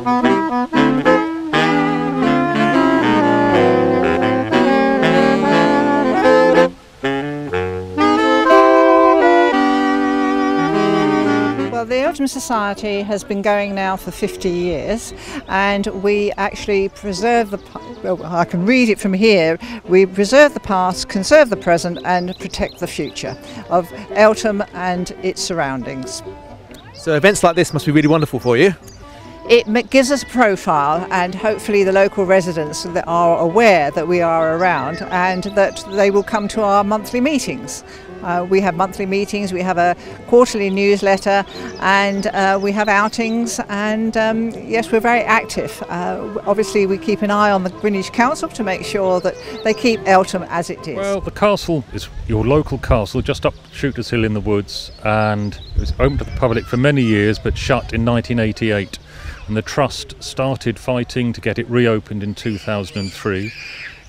The Eltham Society has been going now for 50 years, and we actually preserve well, I can read it from here, we preserve the past, conserve the present and protect the future of Eltham and its surroundings. So events like this must be really wonderful for you. It gives us a profile, and hopefully the local residents that are aware that we are around and that they will come to our monthly meetings. We have monthly meetings, we have a quarterly newsletter, and we have outings, and yes, we're very active. Obviously we keep an eye on the Greenwich Council to make sure that they keep Eltham as it is. Well, the castle is your local castle just up Shooters Hill in the woods, and it was open to the public for many years but shut in 1988. And the Trust started fighting to get it reopened in 2003,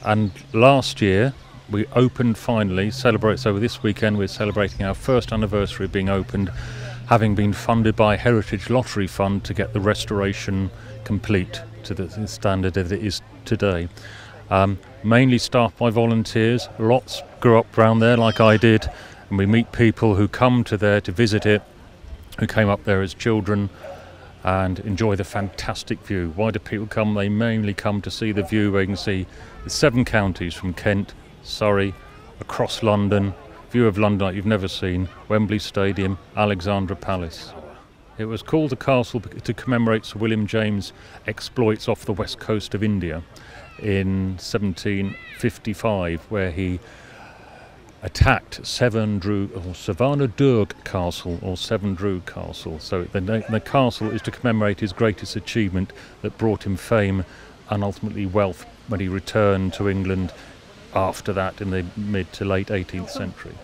and last year we opened finally. So this weekend we're celebrating our first anniversary of being opened, having been funded by Heritage Lottery Fund to get the restoration complete to the standard that it is today. Mainly staffed by volunteers. Lots grew up round there like I did, and we meet people who come to there to visit it, who came up there as children and enjoy the fantastic view. Why do people come? They mainly come to see the view where you can see the 7 counties from Kent, Surrey, across London, view of London like you've never seen, Wembley Stadium, Alexandra Palace. It was called the castle to commemorate Sir William James' exploits off the west coast of India in 1755, where he attacked Savannah Durg Castle, or Seven Drug Castle. So the castle is to commemorate his greatest achievement that brought him fame and ultimately wealth when he returned to England after that in the mid to late 18th century.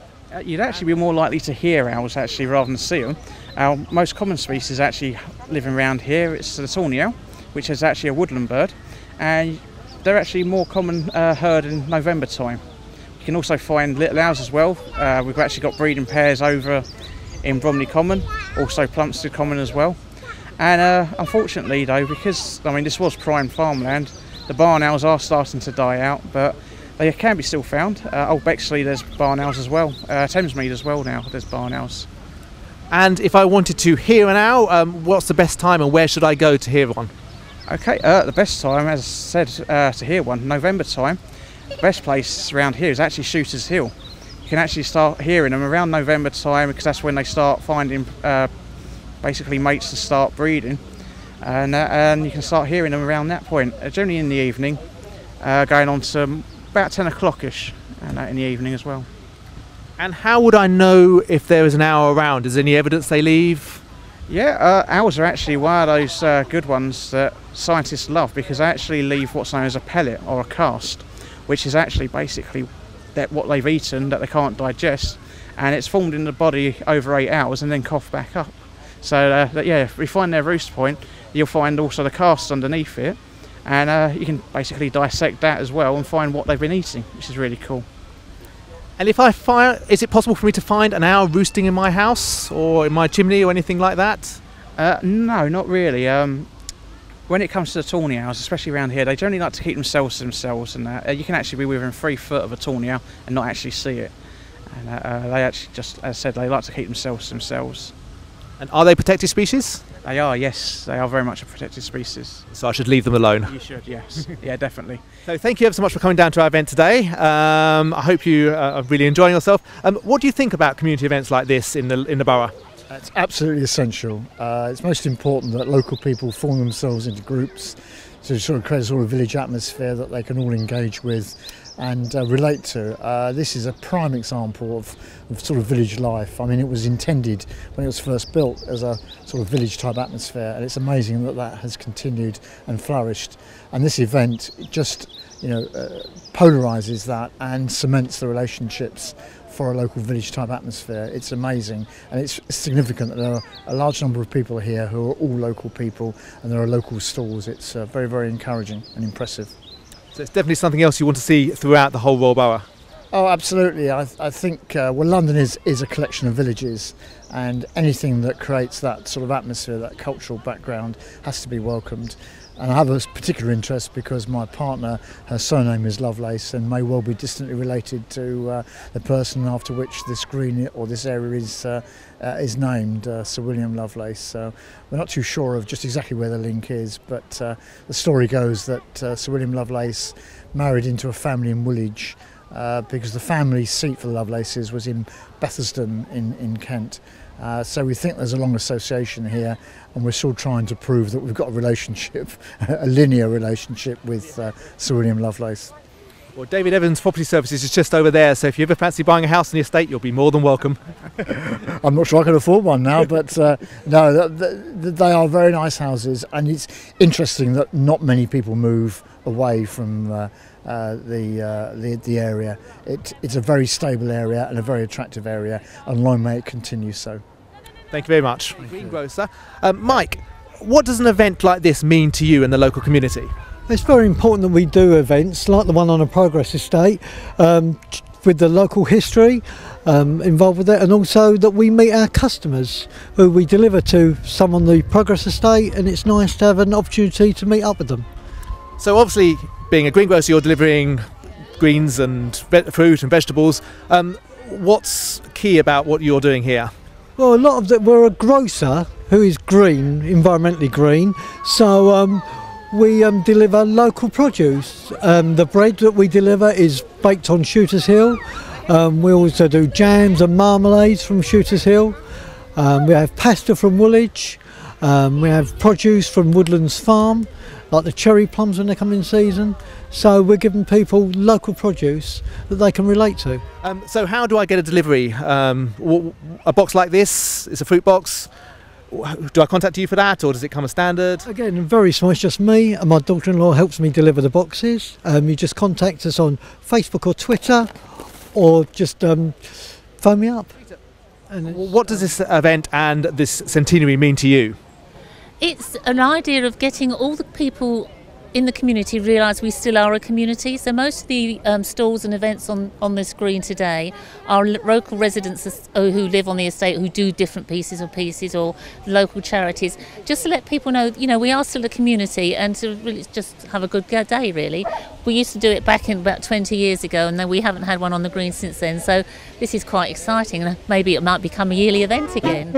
You'd actually be more likely to hear owls actually rather than see them. Our most common species actually living around here, it's the tawny owl, which is actually a woodland bird, and they're actually more common heard in November time. You can also find little owls as well. We've actually got breeding pairs over in Bromley Common, also Plumstead Common as well. And unfortunately though, because this was prime farmland, the barn owls are starting to die out, but they can be still found. Old Bexley, there's barn owls as well. Thamesmead as well now, there's barn owls. And if I wanted to hear an owl, what's the best time and where should I go to hear one? Okay, the best time, as I said, to hear one, November time. The best place around here is actually Shooters Hill. You can actually start hearing them around November time, because that's when they start finding basically mates to start breeding, and you can start hearing them around that point, generally in the evening, going on to about 10 o'clock-ish in the evening as well. And how would I know if there is an owl around? Is there any evidence they leave? Yeah, owls are actually one of those good ones that scientists love, because they actually leave what's known as a pellet or a cast, which is actually basically what they've eaten that they can't digest, and it's formed in the body over 8 hours and then cough back up. So yeah, if we find their roost point, you'll find also the cast underneath it, and you can basically dissect that as well and find what they've been eating, which is really cool. And if I find, is it possible for me to find an owl roosting in my house or in my chimney or anything like that? No, not really. When it comes to the tawny owls, especially around here, they generally like to keep themselves to themselves, and you can actually be within 3 foot of a tawny owl and not actually see it. And they actually, just as I said, they like to keep themselves to themselves. And are they protected species? They are, yes. They are very much a protected species. So I should leave them alone? You should, yes. Yeah, definitely. So thank you ever so much for coming down to our event today. I hope you are really enjoying yourself. What do you think about community events like this in the borough? It's absolutely essential. It's most important that local people form themselves into groups to sort of create a sort of village atmosphere that they can all engage with and relate to. This is a prime example of sort of village life. I mean, it was intended when it was first built as a sort of village type atmosphere, and it's amazing that that has continued and flourished. And this event just, polarises that and cements the relationships for a local village type atmosphere. It's amazing, and it's significant that there are a large number of people here who are all local people, and there are local stalls. It's very, very encouraging and impressive. So it's definitely something else you want to see throughout the whole Royal Borough. Oh, absolutely. I think London is a collection of villages, and anything that creates that sort of atmosphere, that cultural background, has to be welcomed. And I have a particular interest because my partner, her surname is Lovelace, and may well be distantly related to the person after which this green or this area is named, Sir William Lovelace. So we're not too sure of just exactly where the link is, but the story goes that Sir William Lovelace married into a family in Woolwich because the family seat for the Lovelaces was in Bethersden in Kent. So we think there's a long association here, and we're still trying to prove that we've got a relationship, a linear relationship with Sir William Lovelace. Well, David Evans Property Services is just over there, so if you ever fancy buying a house on the estate, you'll be more than welcome. I'm not sure I can afford one now, but no, they are very nice houses, and it's interesting that not many people move away from the area. It's a very stable area and a very attractive area, and long may it continue so. Thank you very much. Greengrocer. Mike, what does an event like this mean to you and the local community? It's very important that we do events like the one on a Progress Estate with the local history involved with it, and also that we meet our customers who we deliver to some on the Progress Estate, and it's nice to have an opportunity to meet up with them. So obviously, being a greengrocer, you're delivering greens and fruit and vegetables. What's key about what you're doing here? Well, a lot of we're a grocer who is green, environmentally green, so we deliver local produce. The bread that we deliver is baked on Shooters Hill. We also do jams and marmalades from Shooters Hill. We have pasta from Woolwich. We have produce from Woodlands Farm, like the cherry plums when they come in season. So we're giving people local produce that they can relate to. So how do I get a delivery? A box like this is a fruit box. Do I contact you for that, or does it come as standard? Again, very small, it's just me, and my daughter-in-law helps me deliver the boxes. You just contact us on Facebook or Twitter, or just phone me up. And what does this event and this centenary mean to you? It's an idea of getting all the people in the community realise we still are a community. So most of the stalls and events on this green today are local residents who live on the estate who do different pieces or local charities, just to let people know, we are still a community, and to really just have a good day, really. We used to do it back in about 20 years ago, and then we haven't had one on the green since then, so this is quite exciting, and maybe it might become a yearly event again.